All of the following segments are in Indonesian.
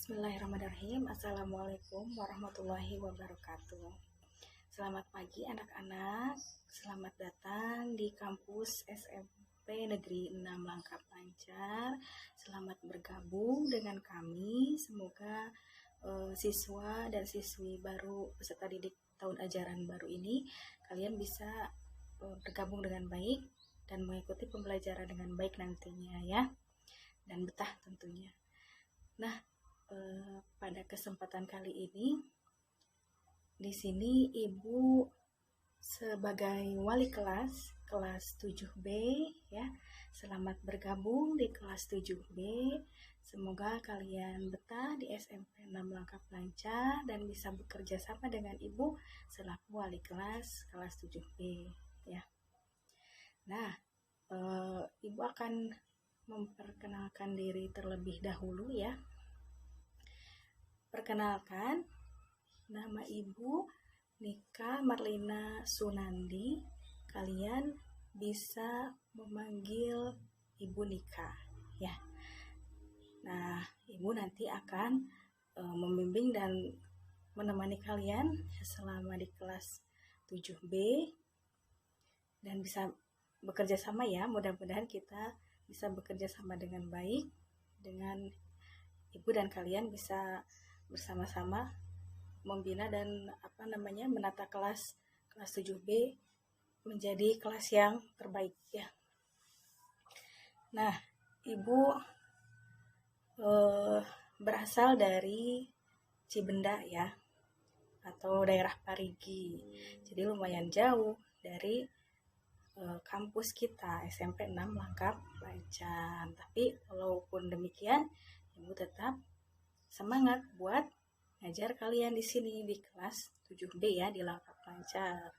Bismillahirrahmanirrahim. Assalamualaikum warahmatullahi wabarakatuh. Selamat pagi anak-anak. Selamat datang di kampus SMP Negeri 6 Langkap Lancar. Selamat bergabung dengan kami. Semoga siswa dan siswi baru peserta didik tahun ajaran baru ini kalian bisa bergabung dengan baik dan mengikuti pembelajaran dengan baik nantinya ya. Dan betah tentunya. Nah, pada kesempatan kali ini di sini Ibu sebagai wali kelas 7B ya. Selamat bergabung di kelas 7B. Semoga kalian betah di SMP 6 Langkap Lancar dan bisa bekerja sama dengan Ibu selaku wali kelas 7B ya. Nah, Ibu akan memperkenalkan diri terlebih dahulu ya. Perkenalkan, nama Ibu Nika Marlina Sunandi. Kalian bisa memanggil Ibu Nika ya. Nah, Ibu nanti akan membimbing dan menemani kalian selama di kelas 7B dan bisa bekerja sama ya. Mudah-mudahan kita bisa bekerja sama dengan baik dengan Ibu dan kalian bisa bersama-sama membina dan menata kelas 7B menjadi kelas yang terbaik ya. Nah, Ibu berasal dari Cibenda ya, atau daerah Parigi. Jadi lumayan jauh dari kampus kita SMP 6 Langkap Lancar. Tapi walaupun demikian, Ibu tetap semangat buat ngajar kalian di sini di kelas 7B ya, di Langkap Lancar.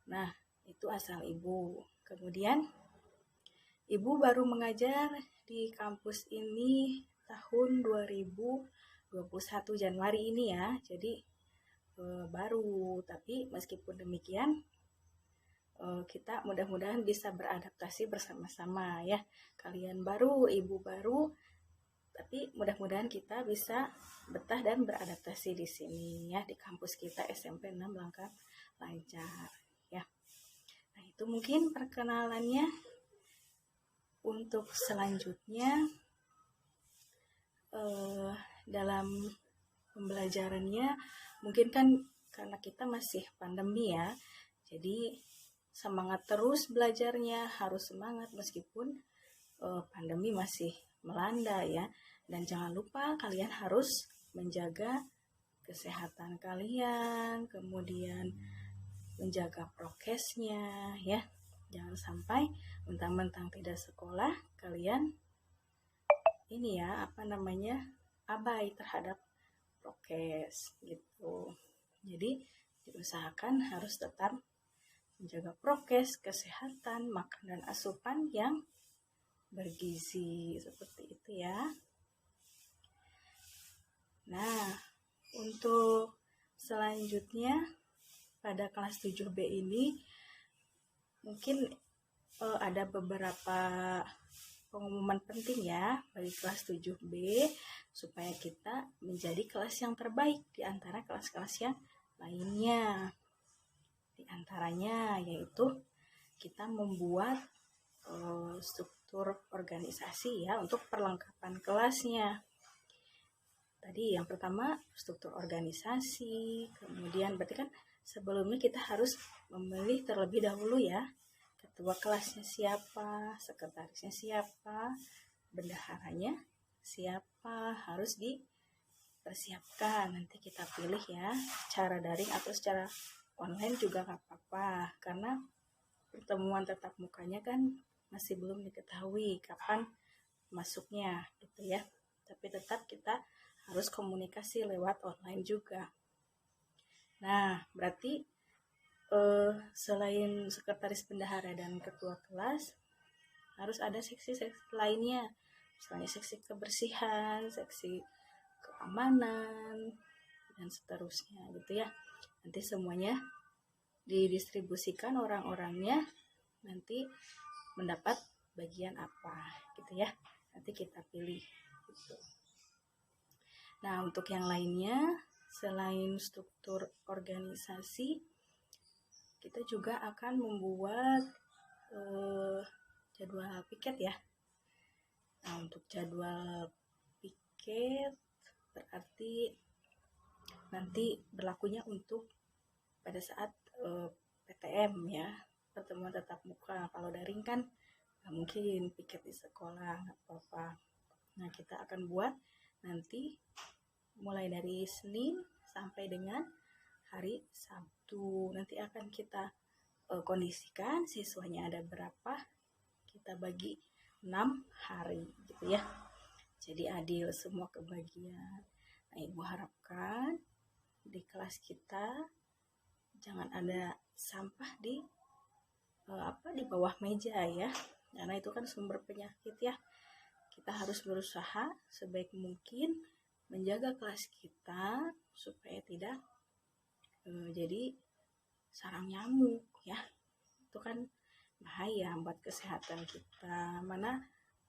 Nah, itu asal Ibu. Kemudian Ibu baru mengajar di kampus ini tahun 2021 Januari ini ya. Jadi baru, tapi meskipun demikian kita mudah-mudahan bisa beradaptasi bersama-sama ya. Kalian baru, Ibu baru, tapi mudah-mudahan kita bisa betah dan beradaptasi di sini ya, di kampus kita SMP 6 Langkap Lancar ya. Nah, itu mungkin perkenalannya. Untuk selanjutnya dalam pembelajarannya mungkin kan karena kita masih pandemi ya, jadi semangat terus belajarnya, harus semangat meskipun pandemi masih melanda ya. Dan jangan lupa kalian harus menjaga kesehatan kalian, kemudian menjaga prokesnya ya. Jangan sampai mentang-mentang tidak sekolah kalian abai terhadap prokes gitu. Jadi diusahakan harus tetap menjaga prokes, kesehatan, makan dan asupan yang bergizi seperti itu ya. Nah, untuk selanjutnya pada kelas 7B ini mungkin ada beberapa pengumuman penting ya bagi kelas 7B supaya kita menjadi kelas yang terbaik di antara kelas-kelas yang lainnya. Di antaranya yaitu kita membuat struktur organisasi ya untuk perlengkapan kelasnya. Tadi yang pertama struktur organisasi, kemudian berarti kan sebelumnya kita harus memilih terlebih dahulu ya, ketua kelasnya siapa, sekretarisnya siapa, bendaharanya siapa, harus dipersiapkan. Nanti kita pilih ya, cara daring atau secara online juga gak apa-apa, karena pertemuan tatap mukanya kan masih belum diketahui kapan masuknya gitu ya. Tapi tetap kita harus komunikasi lewat online juga. Nah, berarti selain sekretaris bendahara dan ketua kelas, harus ada seksi-seksi lainnya. Misalnya seksi kebersihan, seksi keamanan, dan seterusnya gitu ya. Nanti semuanya didistribusikan orang-orangnya, nanti mendapat bagian apa gitu ya. Nanti kita pilih gitu. Nah, untuk yang lainnya, selain struktur organisasi, kita juga akan membuat jadwal piket ya. Nah, untuk jadwal piket berarti nanti berlakunya untuk pada saat PTM ya, pertemuan tatap muka. Kalau daring kan nggak mungkin piket di sekolah, nggak apa-apa. Nah, kita akan buat nanti mulai dari Senin sampai dengan hari Sabtu. Nanti akan kita kondisikan siswanya ada berapa, kita bagi 6 hari gitu ya. Jadi adil, semua kebagian. Nah, Ibu harapkan di kelas kita jangan ada sampah di di bawah meja ya, karena itu kan sumber penyakit ya. Kita harus berusaha sebaik mungkin menjaga kelas kita supaya tidak jadi sarang nyamuk ya. Itu kan bahaya buat kesehatan kita. Mana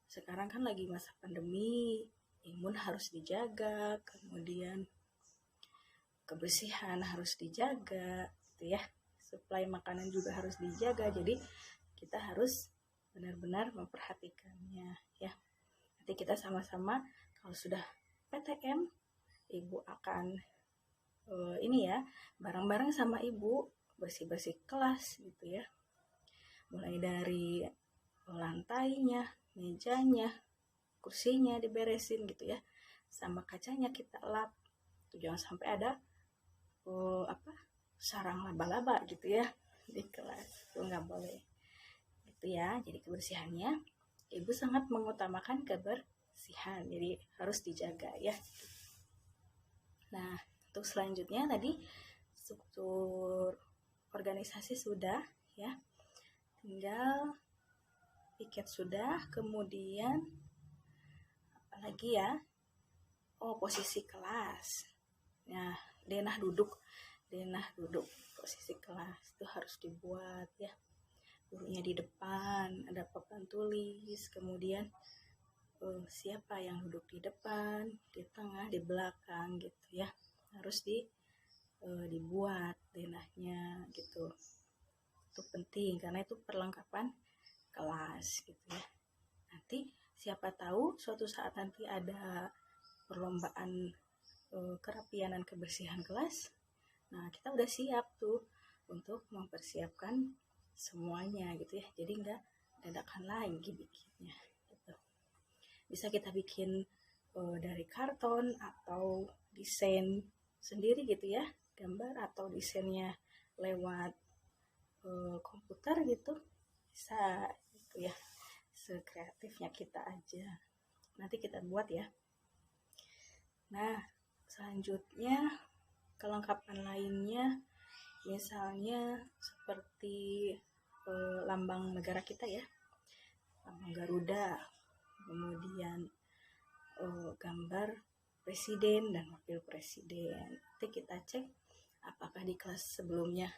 sekarang kan lagi masa pandemi, imun harus dijaga, kemudian kebersihan harus dijaga gitu ya. Suplai makanan juga harus dijaga. Jadi kita harus benar-benar memperhatikannya ya. Nanti kita sama-sama kalau sudah PTM, Ibu akan ini ya, bareng-bareng sama Ibu bersih-bersih kelas gitu ya. Mulai dari lantainya, mejanya, kursinya diberesin gitu ya. Sama kacanya kita lap. Jangan sampai ada sarang laba-laba gitu ya di kelas. Itu nggak boleh. Gitu ya. Jadi kebersihannya Ibu sangat mengutamakan kebersihan. Jadi harus dijaga ya. Nah, untuk selanjutnya tadi struktur organisasi sudah ya. Tinggal piket sudah, kemudian apa lagi ya? Posisi kelas. Nah, denah duduk, posisi kelas itu harus dibuat ya. Gurunya di depan, ada papan tulis, kemudian siapa yang duduk di depan, di tengah, di belakang gitu ya. Harus dibuat denahnya gitu. Itu penting karena itu perlengkapan kelas gitu ya. Nanti siapa tahu suatu saat nanti ada perlombaan kerapian dan kebersihan kelas. Nah, kita udah siap tuh untuk mempersiapkan semuanya gitu ya. Jadi nggak dadakan lagi bikinnya gitu. Bisa kita bikin dari karton atau desain sendiri gitu ya, gambar atau desainnya lewat komputer gitu, bisa gitu ya, sekreatifnya kita aja. Nanti kita buat ya. Nah, selanjutnya kelengkapan lainnya misalnya seperti lambang negara kita ya, lambang Garuda, kemudian gambar presiden dan wakil presiden. Nanti kita cek apakah di kelas sebelumnya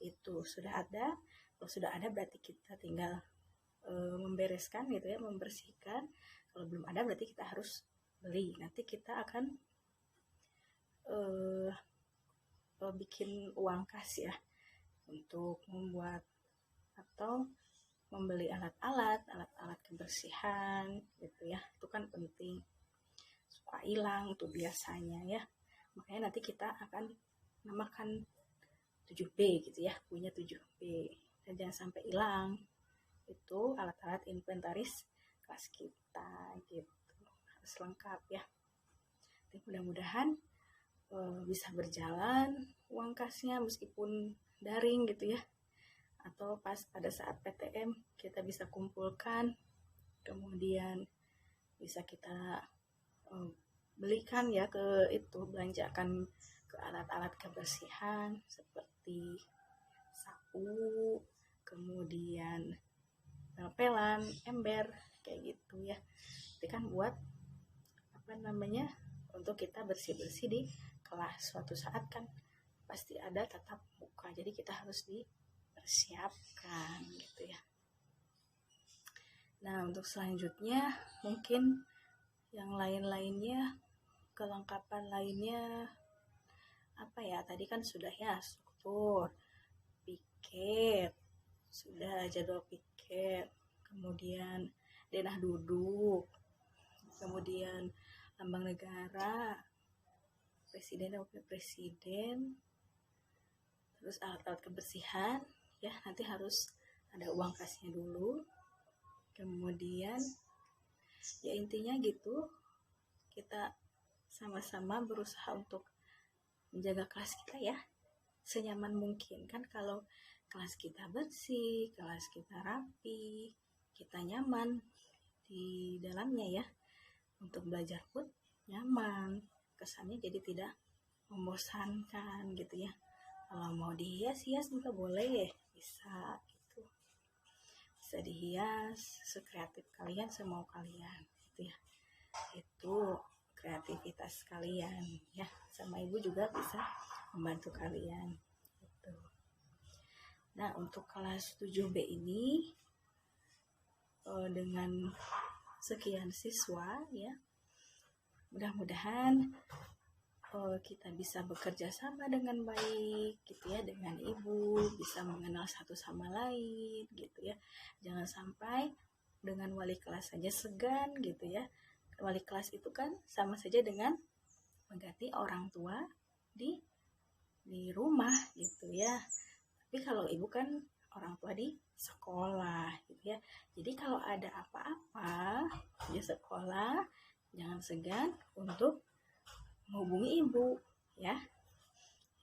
itu sudah ada. Kalau sudah ada berarti kita tinggal membereskan gitu ya, membersihkan. Kalau belum ada berarti kita harus beli. Nanti kita akan bikin uang kas ya untuk membuat atau membeli alat-alat kebersihan gitu ya. Itu kan penting, suka hilang tuh biasanya ya. Makanya nanti kita akan namakan 7B gitu ya, punya 7B, dan jangan sampai hilang itu alat-alat inventaris kelas kita gitu, harus lengkap ya. Jadi mudah-mudahan bisa berjalan uang kasnya meskipun daring gitu ya, atau pas pada saat PTM kita bisa kumpulkan, kemudian bisa kita belikan ya, ke itu belanjakan ke alat-alat kebersihan seperti sapu, kemudian pelan, ember kayak gitu ya. Itu kan buat untuk kita bersih-bersih di kelas. Suatu saat kan pasti ada tatap muka, jadi kita harus dipersiapkan gitu ya. Nah, untuk selanjutnya mungkin yang lain-lainnya kelengkapan lainnya apa ya, tadi kan sudah ya, struktur, piket, sudah jadwal piket, kemudian denah duduk, kemudian lambang negara, presiden dan wakil presiden, terus alat-alat kebersihan ya, nanti harus ada uang kasnya dulu. Kemudian ya intinya gitu, kita sama-sama berusaha untuk menjaga kelas kita ya senyaman mungkin. Kan kalau kelas kita bersih, kelas kita rapi, kita nyaman di dalamnya ya, untuk belajar pun nyaman, kesannya jadi tidak membosankan gitu ya. Kalau mau dihias-hias juga boleh, bisa gitu, bisa dihias sekreatif kalian, semau kalian gitu ya. Itu kreativitas kalian ya, sama ibu juga bisa membantu kalian gitu. Nah, untuk kelas 7B ini dengan sekian siswa ya, mudah-mudahan kita bisa bekerja sama dengan baik gitu ya, dengan ibu, bisa mengenal satu sama lain gitu ya. Jangan sampai dengan wali kelas saja segan gitu ya. Wali kelas itu kan sama saja dengan mengganti orang tua di rumah gitu ya. Tapi kalau ibu kan orang tua di sekolah gitu ya. Jadi kalau ada apa-apa di sekolah, jangan segan untuk menghubungi ibu ya.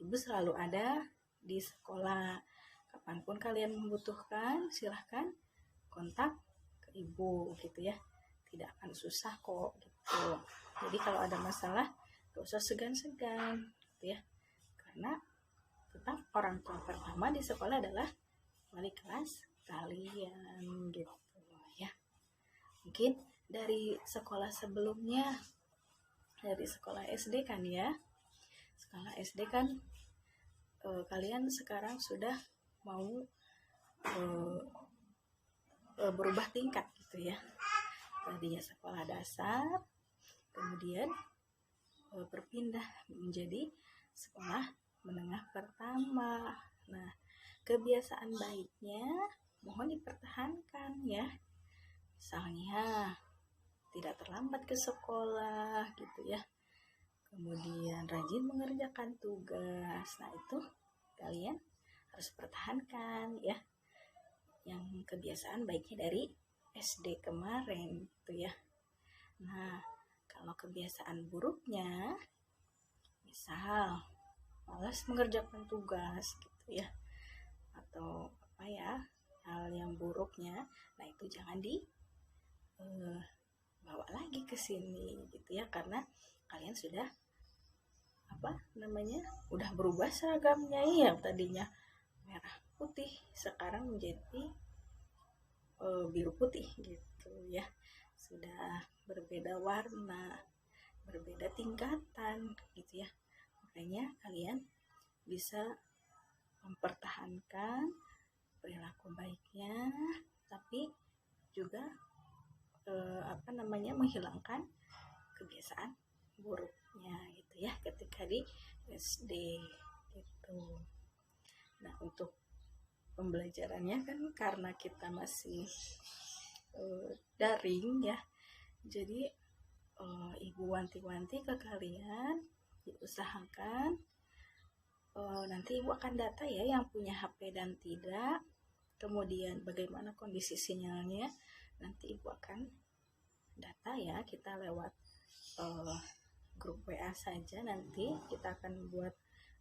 Ibu selalu ada di sekolah. Kapanpun kalian membutuhkan, silahkan kontak ke ibu gitu ya. Tidak akan susah kok gitu. Jadi kalau ada masalah gak usah segan-segan gitu ya. Karena tetap orang tua pertama di sekolah adalah wali kelas kalian gitu ya. Mungkin dari sekolah sebelumnya, dari sekolah SD kan ya, sekolah SD kan kalian sekarang sudah mau berubah tingkat gitu ya. Tadinya sekolah dasar, kemudian berpindah menjadi sekolah menengah pertama. Nah, kebiasaan baiknya mohon dipertahankan ya. Misalnya tidak terlambat ke sekolah gitu ya, kemudian rajin mengerjakan tugas. Nah, itu kalian harus pertahankan ya, yang kebiasaan baiknya dari SD kemarin gitu ya. Nah, kalau kebiasaan buruknya, misal malas mengerjakan tugas gitu ya, atau apa ya, hal yang buruknya, nah itu jangan bawa lagi ke sini gitu ya, karena kalian sudah udah berubah seragamnya ya, tadinya merah putih sekarang menjadi biru putih gitu ya, sudah berbeda warna, berbeda tingkatan gitu ya. Makanya kalian bisa mempertahankan perilaku baiknya, tapi juga menghilangkan kebiasaan buruknya gitu ya ketika di SD gitu. Nah, untuk pembelajarannya kan karena kita masih daring ya, jadi ibu wanti-wanti ke kalian, diusahakan nanti ibu akan data ya yang punya HP dan tidak, kemudian bagaimana kondisi sinyalnya, nanti ibu akan data ya, kita lewat grup WA saja. Nanti kita akan buat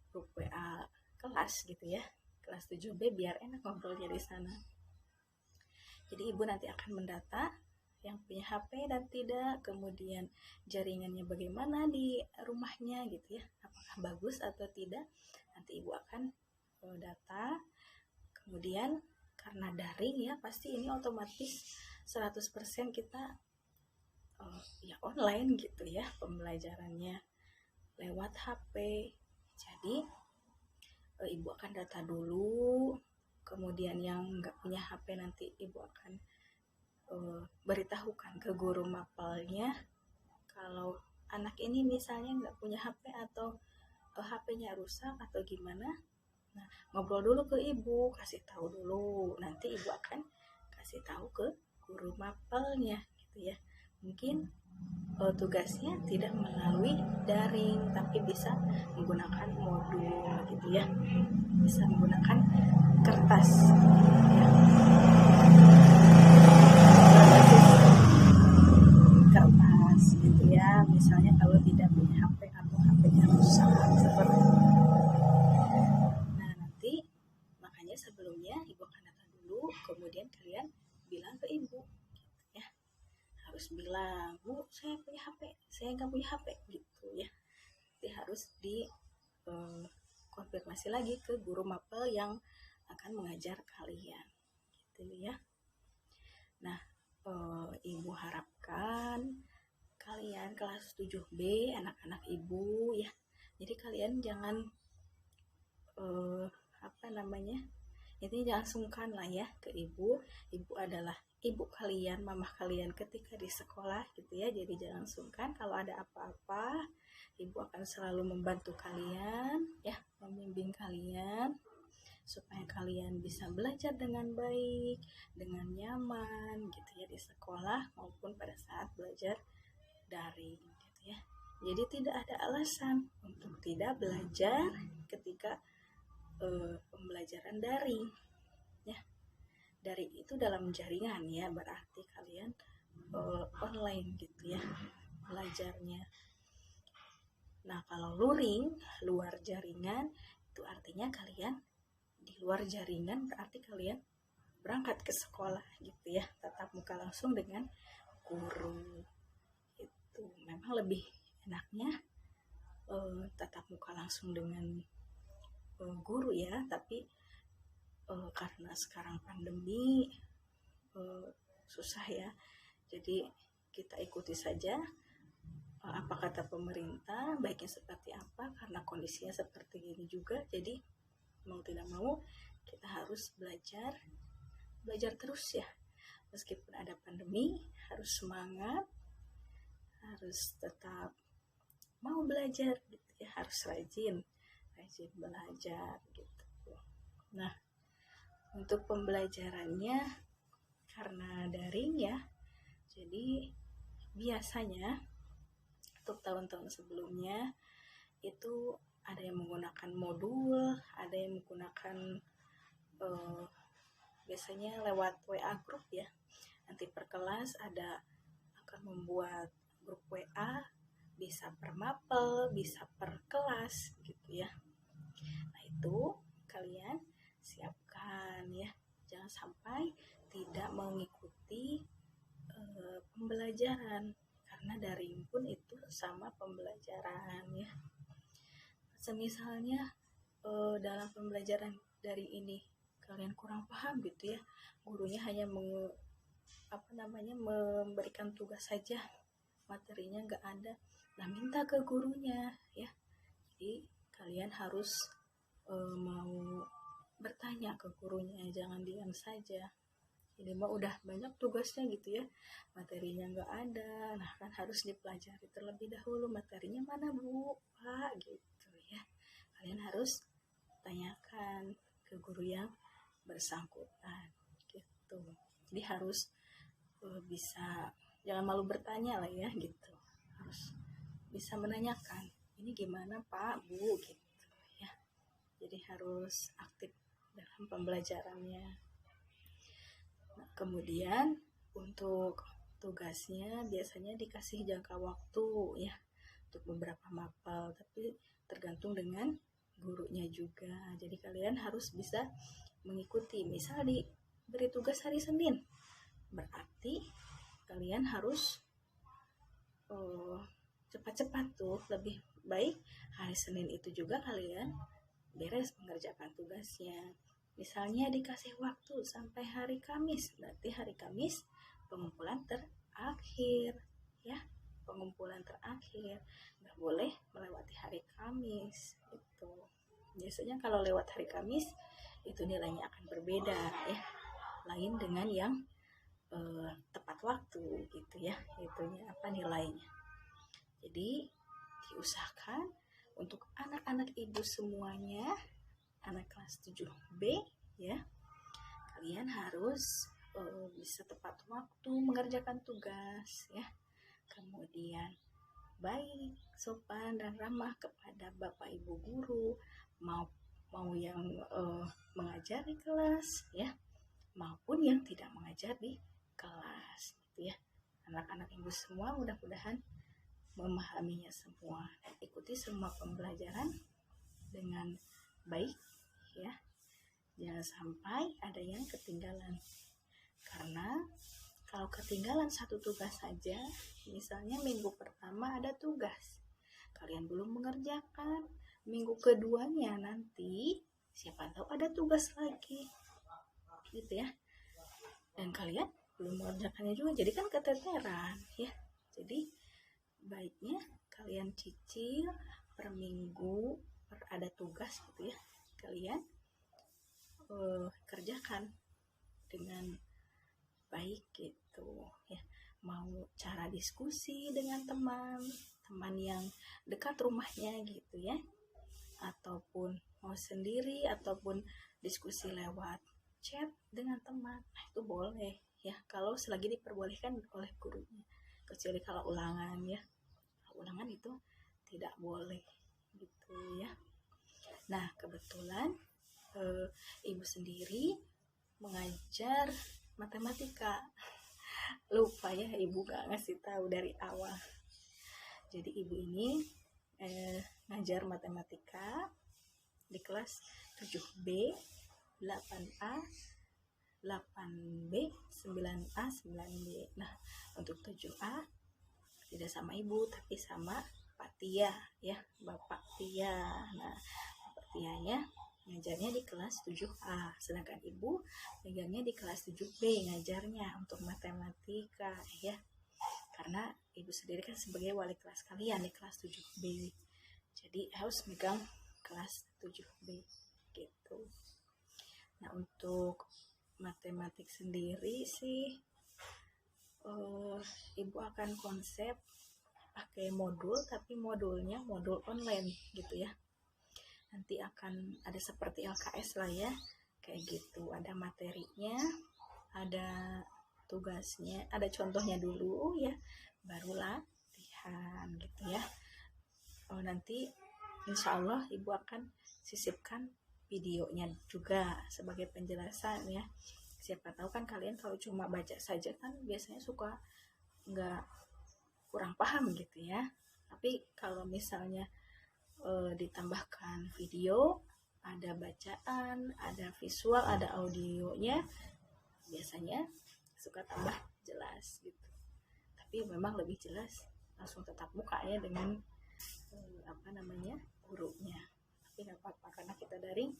grup WA kelas gitu ya, kelas 7B, biar enak ngobrolnya di sana. Jadi ibu nanti akan mendata yang punya HP dan tidak, kemudian jaringannya bagaimana di rumahnya gitu ya, apakah bagus atau tidak, nanti ibu akan data. Kemudian karena daring ya, pasti ini otomatis 100% kita ya online gitu ya, pembelajarannya lewat HP. Jadi ibu akan data dulu, kemudian yang nggak punya HP nanti ibu akan beritahukan ke guru mapelnya kalau anak ini misalnya nggak punya HP atau HP-nya rusak atau gimana, nah ngobrol dulu ke ibu, kasih tahu dulu, nanti ibu akan kasih tahu ke guru mapelnya gitu ya. Mungkin tugasnya tidak melalui daring tapi bisa menggunakan modul gitu ya, bisa menggunakan kertas ya, kertas gitu ya, misalnya kalau tidak punya HP atau HP-nya rusak seperti itu. Nah nanti makanya sebelumnya ibu akan datang dulu, kemudian kalian bilang ke ibu ya, harus bilang, Bu saya punya HP, saya nggak punya HP gitu ya. Jadi harus di konfirmasi lagi ke guru mapel yang akan mengajar kalian gitu ya. Nah ibu harapkan kalian kelas 7B anak-anak ibu ya, jadi kalian jangan ini jangan sungkan lah ya ke ibu. Ibu adalah ibu kalian, mamah kalian ketika di sekolah gitu ya. Jadi jangan sungkan, kalau ada apa-apa ibu akan selalu membantu kalian ya, membimbing kalian supaya kalian bisa belajar dengan baik, dengan nyaman gitu ya di sekolah maupun pada saat belajar daring gitu ya. Jadi tidak ada alasan untuk tidak belajar ketika pembelajaran daring ya. Daring itu dalam jaringan ya, berarti kalian online gitu ya belajarnya. Nah kalau luring, luar jaringan, itu artinya kalian di luar jaringan, berarti kalian berangkat ke sekolah gitu ya, tatap muka langsung dengan guru. Itu memang lebih enaknya tatap muka langsung dengan guru ya, tapi karena sekarang pandemi susah ya, jadi kita ikuti saja apa kata pemerintah, baiknya seperti apa, karena kondisinya seperti ini juga. Jadi mau tidak mau kita harus belajar terus ya, meskipun ada pandemi harus semangat, harus tetap mau belajar gitu ya, harus rajin belajar gitu. Nah untuk pembelajarannya karena daring ya, jadi biasanya untuk tahun-tahun sebelumnya itu ada yang menggunakan modul, ada yang menggunakan biasanya lewat WA grup ya. Nanti per kelas ada akan membuat grup WA, bisa per mapel, bisa per kelas gitu ya. Nah itu kalian siapkan ya, jangan sampai tidak mengikuti pembelajaran, karena daring pun itu sama pembelajaran ya. Semisalnya dalam pembelajaran daring ini kalian kurang paham gitu ya, gurunya hanya memberikan tugas saja, materinya nggak ada, nah minta ke gurunya ya. Jadi kalian harus mau bertanya ke gurunya, jangan diam saja. Ini mah udah banyak tugasnya gitu ya, materinya nggak ada, nah kan harus dipelajari terlebih dahulu, materinya mana Bu, Pak gitu ya. Kalian harus tanyakan ke guru yang bersangkutan gitu. Jadi harus bisa, jangan malu bertanya lah ya gitu, harus bisa menanyakan, ini gimana Pak, Bu gitu ya. Jadi harus aktif dalam pembelajarannya. Nah, kemudian untuk tugasnya biasanya dikasih jangka waktu ya untuk beberapa mapel, tapi tergantung dengan gurunya juga. Jadi kalian harus bisa mengikuti. Misal diberi tugas hari Senin, berarti kalian harus cepat-cepat tuh, lebih baik hari Senin itu juga kalian beres mengerjakan tugasnya. Misalnya dikasih waktu sampai hari Kamis, berarti hari Kamis pengumpulan terakhir ya, pengumpulan terakhir, nggak boleh melewati hari Kamis itu. Biasanya kalau lewat hari Kamis itu nilainya akan berbeda ya, lain dengan yang tepat waktu gitu ya, itunya nilainya. Jadi diusahakan untuk anak-anak ibu semuanya, anak kelas 7B ya, kalian harus bisa tepat waktu mengerjakan tugas ya. Kemudian baik, sopan dan ramah kepada Bapak Ibu guru, mau yang mengajar di kelas ya, maupun yang tidak mengajar di kelas gitu ya. Anak-anak ibu semua mudah-mudahan memahaminya semua dan ikuti semua pembelajaran dengan baik ya. Jangan sampai ada yang ketinggalan, karena kalau ketinggalan satu tugas saja, misalnya minggu pertama ada tugas, kalian belum mengerjakan, minggu keduanya nanti siapa tahu ada tugas lagi, gitu ya. Dan kalian belum mengerjakannya juga, jadi kan keteteran ya. Jadi baiknya kalian cicil per minggu, ada tugas gitu ya, kalian kerjakan dengan baik gitu ya. Mau cara diskusi dengan teman yang dekat rumahnya gitu ya, ataupun mau sendiri, ataupun diskusi lewat chat dengan teman, nah itu boleh ya, kalau selagi diperbolehkan oleh gurunya. Kecuali kalau ulangan ya, ulangan itu tidak boleh gitu ya. Nah kebetulan ibu sendiri mengajar matematika, lupa ya ibu gak ngasih tahu dari awal. Jadi ibu ini ngajar matematika di kelas 7B, 8A, 8B, 9A, 9B. Nah untuk 7A tidak sama ibu tapi sama Pak Tia ya, Bapak Tia. Nah Bapak Tianya ngajarnya di kelas 7A, sedangkan ibu megangnya di kelas 7B ngajarnya untuk matematika ya. Karena ibu sendiri kan sebagai wali kelas kalian di kelas 7B, jadi harus megang kelas 7B gitu. Nah untuk matematik sendiri sih ibu akan konsep pakai modul, tapi modulnya modul online gitu ya. Nanti akan ada seperti LKS lah ya, kayak gitu, ada materinya, ada tugasnya, ada contohnya dulu ya, baru latihan gitu ya. Nanti insya Allah ibu akan sisipkan videonya juga sebagai penjelasan ya. Siapa tahu kan kalian kalau cuma baca saja kan biasanya suka nggak, kurang paham gitu ya. Tapi kalau misalnya ditambahkan video, ada bacaan, ada visual, ada audionya, biasanya suka tambah jelas gitu. Tapi memang lebih jelas langsung tatap muka ya dengan gurunya. Tapi nggak apa-apa karena kita daring.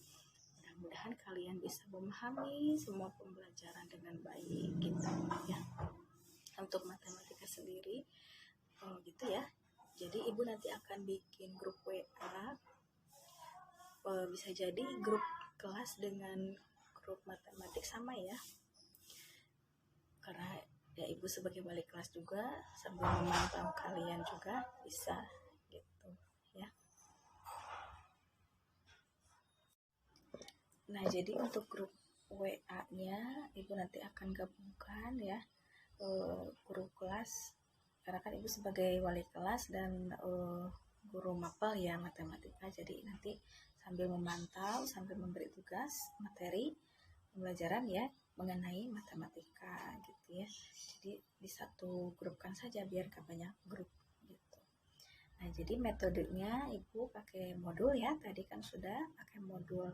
Mudah-mudahan kalian bisa memahami semua pembelajaran dengan baik gitu ya. Untuk matematika sendiri gitu ya. Jadi ibu nanti akan bikin grup WA, bisa jadi grup kelas dengan grup matematik sama ya, karena ya ibu sebagai wali kelas juga sambil memantau kalian juga bisa gitu ya. Nah jadi untuk grup WA nya ibu nanti akan gabungkan ya, guru kelas, karena kan ibu sebagai wali kelas dan guru mapel ya matematika, jadi nanti sambil memantau, sambil memberi tugas materi pembelajaran ya mengenai matematika gitu ya. Jadi di satu grupkan saja biar gak banyak grup gitu. Nah jadi metodenya ibu pakai modul ya, tadi kan sudah pakai modul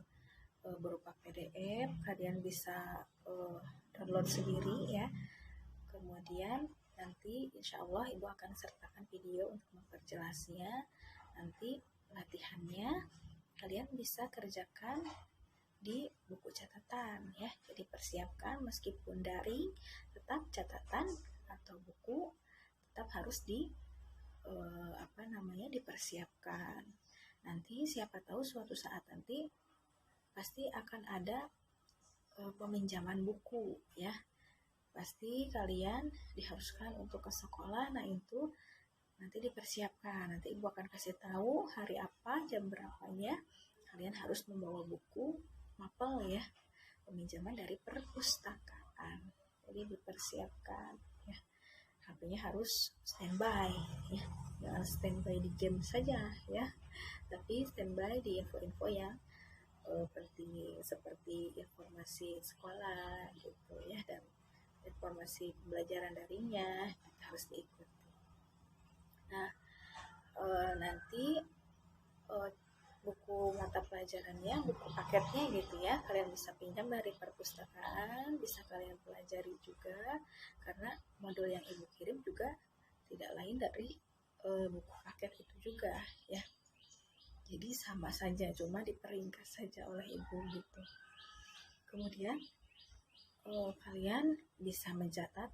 berupa PDF, kalian bisa download sendiri ya. Kemudian nanti insya Allah ibu akan sertakan video untuk memperjelasnya. Nanti latihannya kalian bisa kerjakan di buku catatan ya. Jadi persiapkan, meskipun daring tetap catatan atau buku tetap harus dipersiapkan. Nanti siapa tahu suatu saat nanti pasti akan ada peminjaman buku ya. Pasti kalian diharuskan untuk ke sekolah. Nah itu nanti dipersiapkan. Nanti ibu akan kasih tahu hari apa, jam berapanya. Kalian harus membawa buku, mapel ya, peminjaman dari perpustakaan. Jadi dipersiapkan ya. HP-nya harus standby ya. Jangan standby di game saja ya, tapi standby di info-info yang seperti informasi sekolah gitu ya, dan informasi pembelajaran daringnya kita harus diikuti. Nah, nanti buku mata pelajarannya, buku paketnya gitu ya, kalian bisa pinjam dari perpustakaan, bisa kalian pelajari juga, karena modul yang ibu kirim juga tidak lain dari buku paket itu juga ya. Jadi sama saja, cuma diperingkas saja oleh ibu gitu. Kemudian kalian bisa mencatat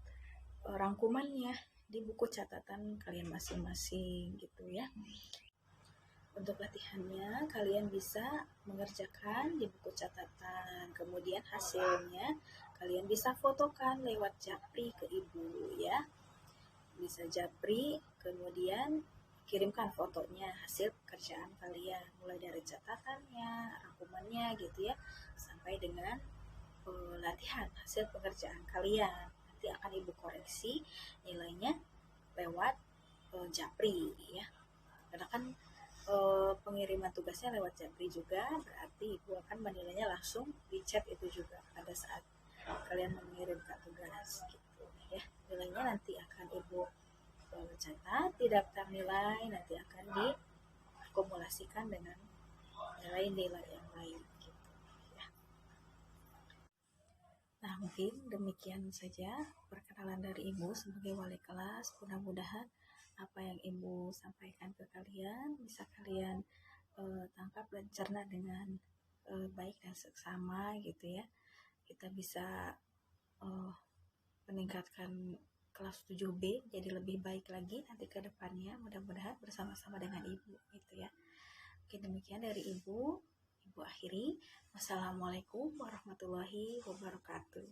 rangkumannya di buku catatan kalian masing-masing gitu ya. Untuk latihannya kalian bisa mengerjakan di buku catatan, kemudian hasilnya kalian bisa fotokan lewat japri ke ibu ya. Bisa japri, kemudian kirimkan fotonya hasil pekerjaan kalian, mulai dari catatannya, rangkumannya gitu ya, sampai dengan latihan hasil pekerjaan kalian. Nanti akan ibu koreksi nilainya lewat japri ya, karena kan pengiriman tugasnya lewat japri juga, berarti ibu akan menilainya langsung di chat itu juga pada saat kalian mengirimkan tugas gitu ya. Nilainya nanti akan ibu catat di daftar nilai, nanti akan diakumulasikan dengan nilai-nilai yang lain gitu ya. Nah, mungkin demikian saja perkenalan dari ibu sebagai wali kelas. Mudah-mudahan apa yang ibu sampaikan ke kalian bisa kalian tangkap dan cerna dengan baik dan seksama gitu ya. Kita bisa meningkatkan kelas 7B jadi lebih baik lagi nanti ke depannya, mudah-mudahan bersama-sama dengan ibu gitu ya. Oke, demikian dari ibu akhiri. Wassalamualaikum warahmatullahi wabarakatuh.